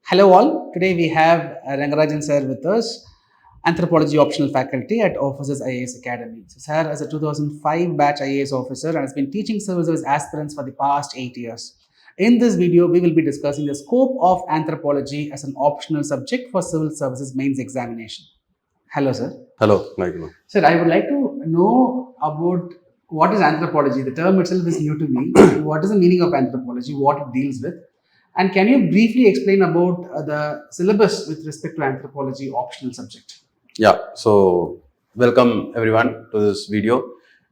Hello all, today we have Rangarajan sir with us, Anthropology optional faculty at Officers IAS Academy. So sir is a 2005 batch IAS officer and has been teaching civil service aspirants for the past 8 years. In this video, we will be discussing the scope of anthropology as an optional subject for civil services mains examination. Hello sir. Hello, Michael. Sir, I would like to know about what is anthropology. The term itself is new to me. What is the meaning of anthropology? What it deals with? And can you briefly explain about the syllabus with respect to anthropology optional subject? Yeah, so welcome everyone to this video.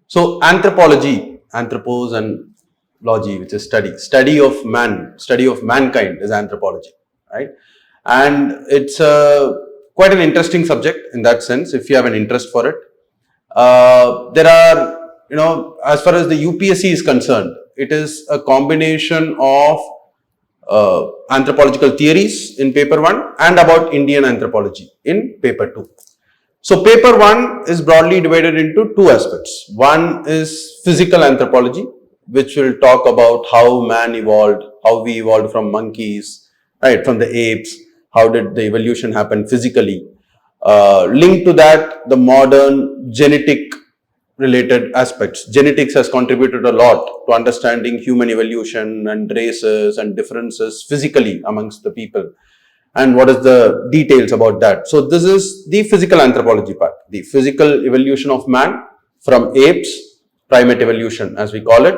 So anthropology, anthropos and logy, which is study of man, study of mankind is anthropology, right? And it's quite an interesting subject in that sense if you have an interest for it. There are, as far as the UPSC is concerned, it is a combination of anthropological theories in paper 1 and about Indian anthropology in paper 2. So paper 1 is broadly divided into two aspects. One is physical anthropology, which will talk about how man evolved, how we evolved from monkeys, right, from the apes, how did the evolution happen physically. Linked to that, the modern genetic related aspects. Genetics has contributed a lot to understanding human evolution and races and differences physically amongst the people. And what is the details about that? So this is the physical anthropology part, the physical evolution of man from apes, primate evolution as we call it,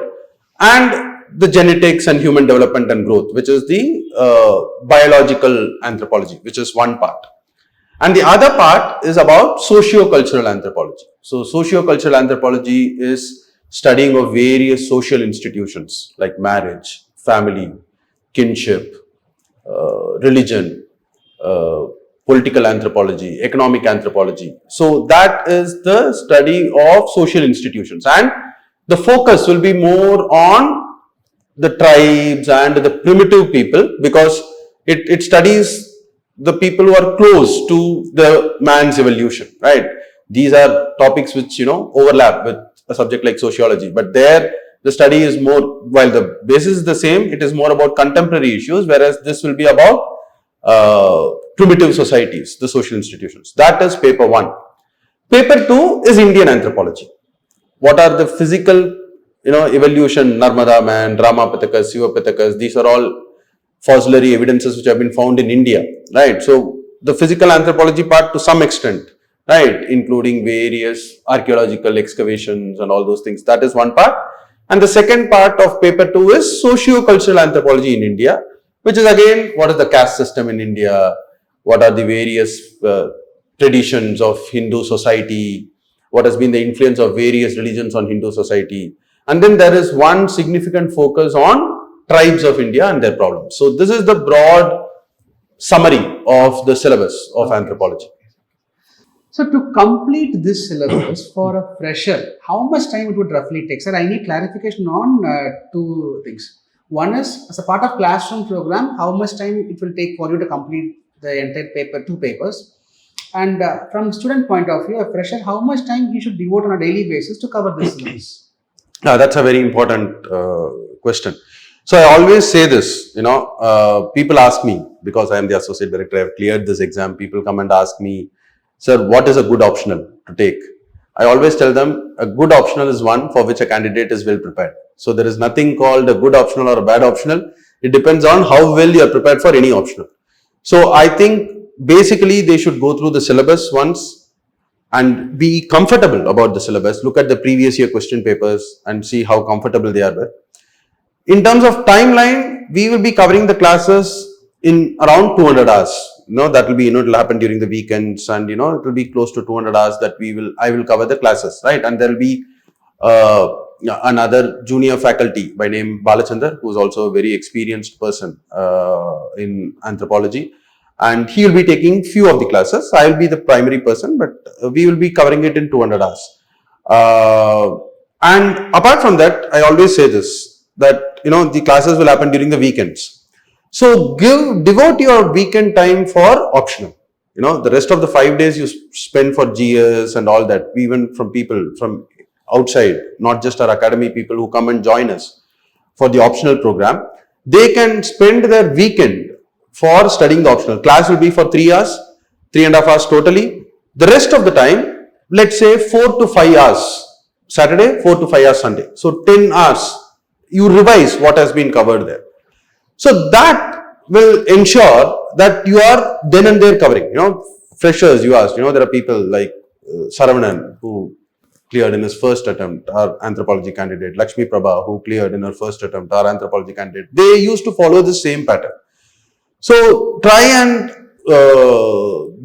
and the genetics and human development and growth, which is the biological anthropology, which is one part. And the other part is about socio-cultural anthropology. So socio-cultural anthropology is studying of various social institutions like marriage, family, kinship, religion, political anthropology, economic anthropology. So that is the study of social institutions, and the focus will be more on the tribes and the primitive people because it studies the people who are close to the man's evolution, right? These are topics which, overlap with a subject like sociology, but there the study is more, while the basis is the same, it is more about contemporary issues, whereas this will be about primitive societies, the social institutions. That is paper 1. Paper 2 is Indian anthropology. What are the physical, evolution, Narmada man, Ramapithakas, Sivapithakas, these are all fossilary evidences which have been found in India, right? So the physical anthropology part to some extent, right, including various archaeological excavations and all those things, that is one part. And the second part of paper 2 is socio-cultural anthropology in India, which is again, what is the caste system in India, what are the various traditions of Hindu society, what has been the influence of various religions on Hindu society. And then there is one significant focus on tribes of India and their problems. So this is the broad summary of the syllabus of anthropology. So to complete this syllabus for a fresher, how much time it would roughly take? Sir, I need clarification on two things. One is, as a part of classroom program, how much time it will take for you to complete the entire paper, 2 papers? And from student point of view, a fresher, how much time he should devote on a daily basis to cover this syllabus? That's a very important question. So I always say this, people ask me, because I am the associate director, I have cleared this exam, people come and ask me, sir, what is a good optional to take? I always tell them a good optional is one for which a candidate is well prepared. So there is nothing called a good optional or a bad optional. It depends on how well you are prepared for any optional. So I think basically they should go through the syllabus once and be comfortable about the syllabus. Look at the previous year question papers and see how comfortable they are with. In terms of timeline, we will be covering the classes in around 200 hours. That will be, it will happen during the weekends, and it will be close to 200 hours that I will cover the classes, right? And there will be another junior faculty by name Balachandar, who is also a very experienced person in anthropology, and he will be taking few of the classes. I will be the primary person, but we will be covering it in 200 hours. And apart from that, I always say this, that the classes will happen during the weekends. So devote your weekend time for optional. The rest of the 5 days you spend for GS and all that, even from people from outside, not just our academy people who come and join us for the optional program, they can spend their weekend for studying the optional. Class will be for 3 hours, 3.5 hours totally. The rest of the time, let's say 4 to 5 hours Saturday, 4 to 5 hours Sunday. So 10 hours, you revise what has been covered there. So that will ensure that you are then and there covering. Freshers, you asked, there are people like Saravanan who cleared in his first attempt, our anthropology candidate, Lakshmi Prabha who cleared in her first attempt, our anthropology candidate. They used to follow the same pattern. So try and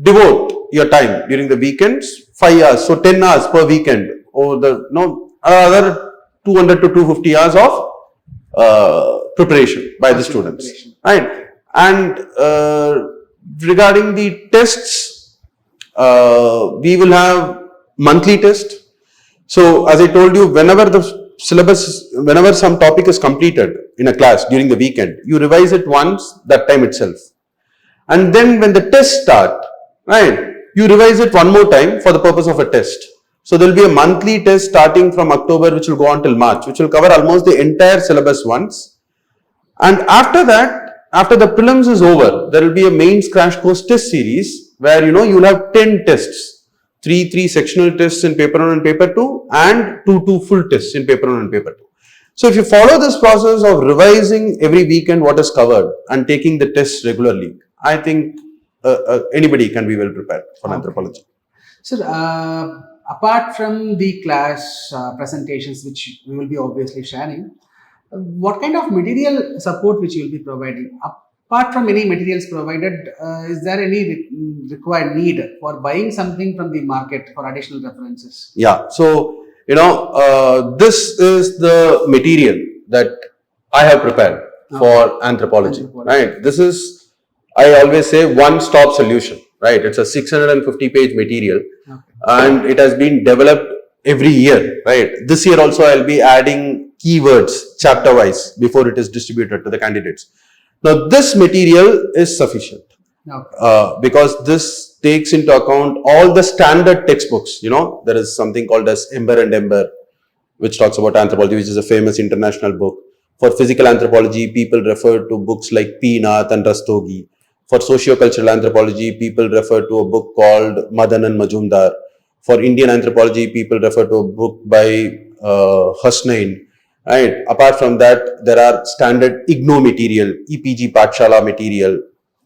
devote your time during the weekends, 5 hours, so 10 hours per weekend, over the another 200 to 250 hours of preparation by the students, right? And regarding the tests, we will have monthly test. So as I told you, whenever the syllabus, whenever some topic is completed in a class during the weekend, you revise it once that time itself. And then when the tests start, right, you revise it one more time for the purpose of a test. So there will be a monthly test starting from October, which will go on till March, which will cover almost the entire syllabus once. And after that, after the prelims is over, there will be a mains crash course test series where you will have 10 tests. Three sectional tests in paper 1 and paper 2 and two full tests in paper 1 and paper 2. So if you follow this process of revising every weekend what is covered and taking the tests regularly, I think anybody can be well prepared for anthropology. So apart from the class presentations, which we will be obviously sharing, what kind of material support which you will be providing? Apart from any materials provided, is there any required need for buying something from the market for additional references? Yeah, so this is the material that I have prepared for anthropology, right? This is, I always say, one-stop solution, right? It's a 650-page material, and it has been developed every year, right? This year also I'll be adding keywords chapter-wise before it is distributed to the candidates. Now, this material is sufficient because this takes into account all the standard textbooks. There is something called as Ember and Ember, which talks about anthropology, which is a famous international book. For physical anthropology, people refer to books like P. Nath and Rastogi. For socio-cultural anthropology, people refer to a book called Madan and Majumdar. For Indian anthropology, people refer to a book by Hasnain. Right. Apart from that, there are standard IGNO material, EPG Pathshala material,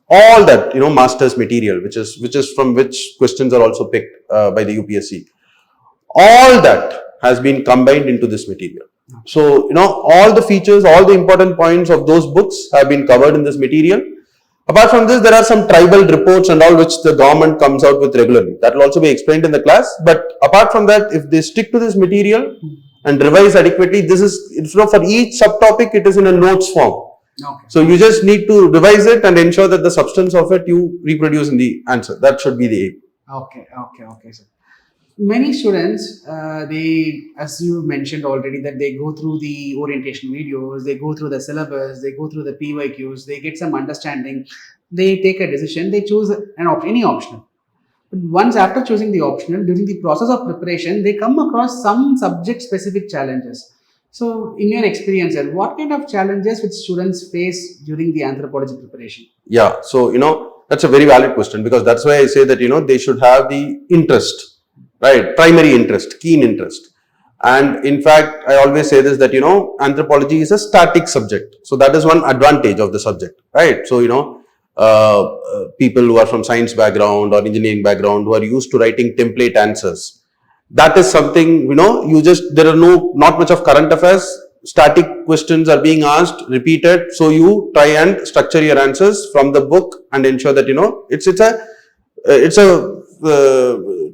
all that, master's material, which is from which questions are also picked by the UPSC. All that has been combined into this material. So, all the features, all the important points of those books have been covered in this material. Apart from this, there are some tribal reports and all which the government comes out with regularly. That will also be explained in the class. But apart from that, if they stick to this material and revise adequately, this is, for each subtopic, it is in a notes form. So you just need to revise it and ensure that the substance of it you reproduce in the answer. That should be the aim. Okay, sir. Many students, they, as you mentioned already, that they go through the orientation videos, they go through the syllabus, they go through the PYQs, they get some understanding, they take a decision, they choose any optional. But once after choosing the optional, during the process of preparation, they come across some subject-specific challenges. So, in your experience, what kind of challenges which students face during the anthropology preparation? Yeah, so that's a very valid question, because that's why I say that they should have the interest, right? Primary interest, keen interest. And in fact, I always say this, that anthropology is a static subject. So that is one advantage of the subject, right? So people who are from science background or engineering background who are used to writing template answers, that is something, there are not much of current affairs, static questions are being asked, repeated, so you try and structure your answers from the book and ensure that, it's a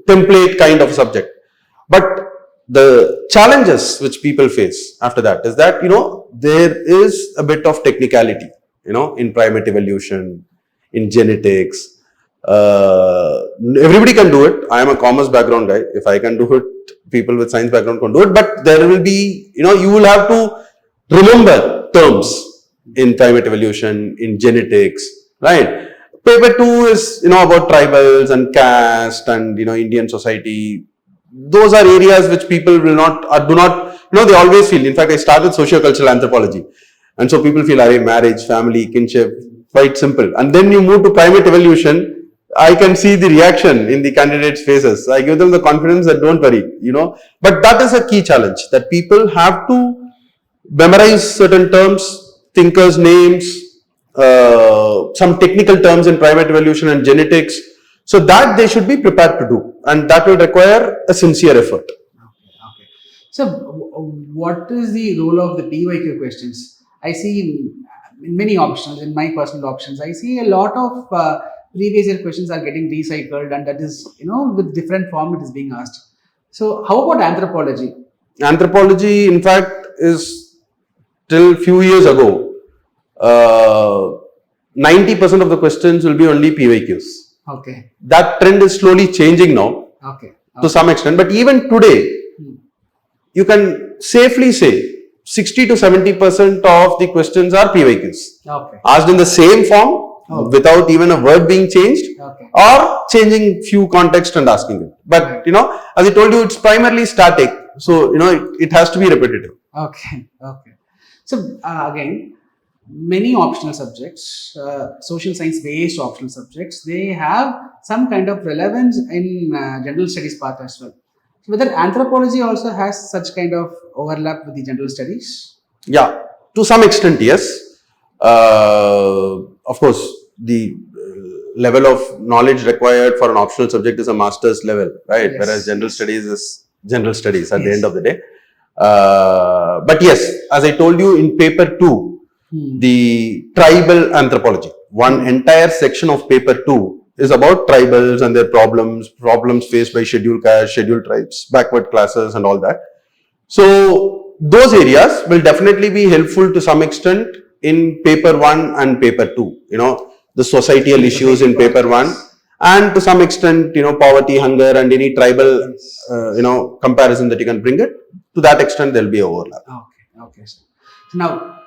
template kind of subject. But the challenges which people face after that is that, there is a bit of technicality, in primate evolution, in genetics. Everybody can do it. I am a commerce background guy. If I can do it, people with science background can do it. But there will be, you will have to remember terms in primate evolution, in genetics, right? Paper 2 is, about tribals and caste and, Indian society. Those are areas which people will not, or do not, they always feel. In fact, I started socio-cultural anthropology. And so people feel, marriage, family, kinship, quite simple. And then you move to climate evolution, I can see the reaction in the candidates' faces. I give them the confidence that don't worry, But that is a key challenge, that people have to memorize certain terms, thinkers' names, some technical terms in climate evolution and genetics, so that they should be prepared to do, and that will require a sincere effort. Okay. So, what is the role of the PYQ questions? I see in many options, in my personal options, I see a lot of previous year questions are getting recycled, and that is, with different form it is being asked. So, how about anthropology? Anthropology, in fact, is till few years ago, 90% of the questions will be only PYQs. Okay. That trend is slowly changing now. Okay. To some extent, but even today, you can safely say 60 to 70% of the questions are PYQs. Okay. Asked in the same form, without even a word being changed, or changing few context and asking it. But, as I told you, it's primarily static. So, it has to be repetitive. Okay. So, again, many optional subjects, social science based optional subjects, they have some kind of relevance in general studies part as well. So whether anthropology also has such kind of overlap with the general studies? Yeah, to some extent, yes. Of course, the level of knowledge required for an optional subject is a master's level, right? Yes. Whereas general studies is general studies at the end of the day. But yes, as I told you in paper 2, the tribal anthropology, one entire section of paper 2 is about tribals and their problems faced by scheduled castes, scheduled tribes, backward classes and all that. So those areas will definitely be helpful to some extent in paper 1 and paper 2, the societal issues in paper 1, and to some extent, poverty, hunger and any tribal, comparison that you can bring it, to that extent there will be overlap. Okay. So now,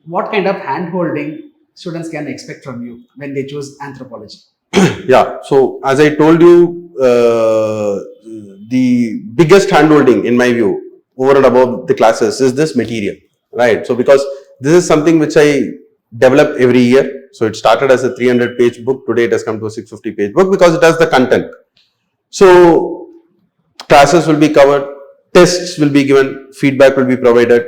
what kind of hand-holding students can expect from you when they choose anthropology? Yeah, so as I told you, the biggest handholding in my view, over and above the classes, is this material, right? So because this is something which I develop every year. So it started as a 300-page book. Today it has come to a 650-page book because it has the content. So classes will be covered, tests will be given, feedback will be provided.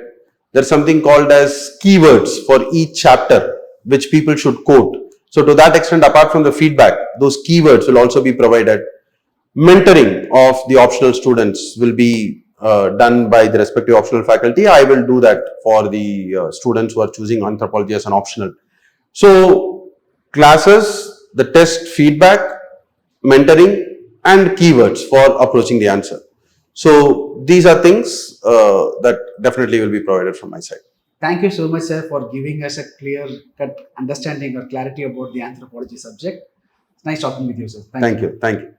There's something called as keywords for each chapter, which people should quote. So to that extent, apart from the feedback, those keywords will also be provided. Mentoring of the optional students will be done by the respective optional faculty. I will do that for the students who are choosing anthropology as an optional. So classes, the test, feedback, mentoring and keywords for approaching the answer. So these are things that definitely will be provided from my side. Thank you so much, sir, for giving us a clear-cut understanding or clarity about the anthropology subject. It's nice talking with you, sir. Thank you.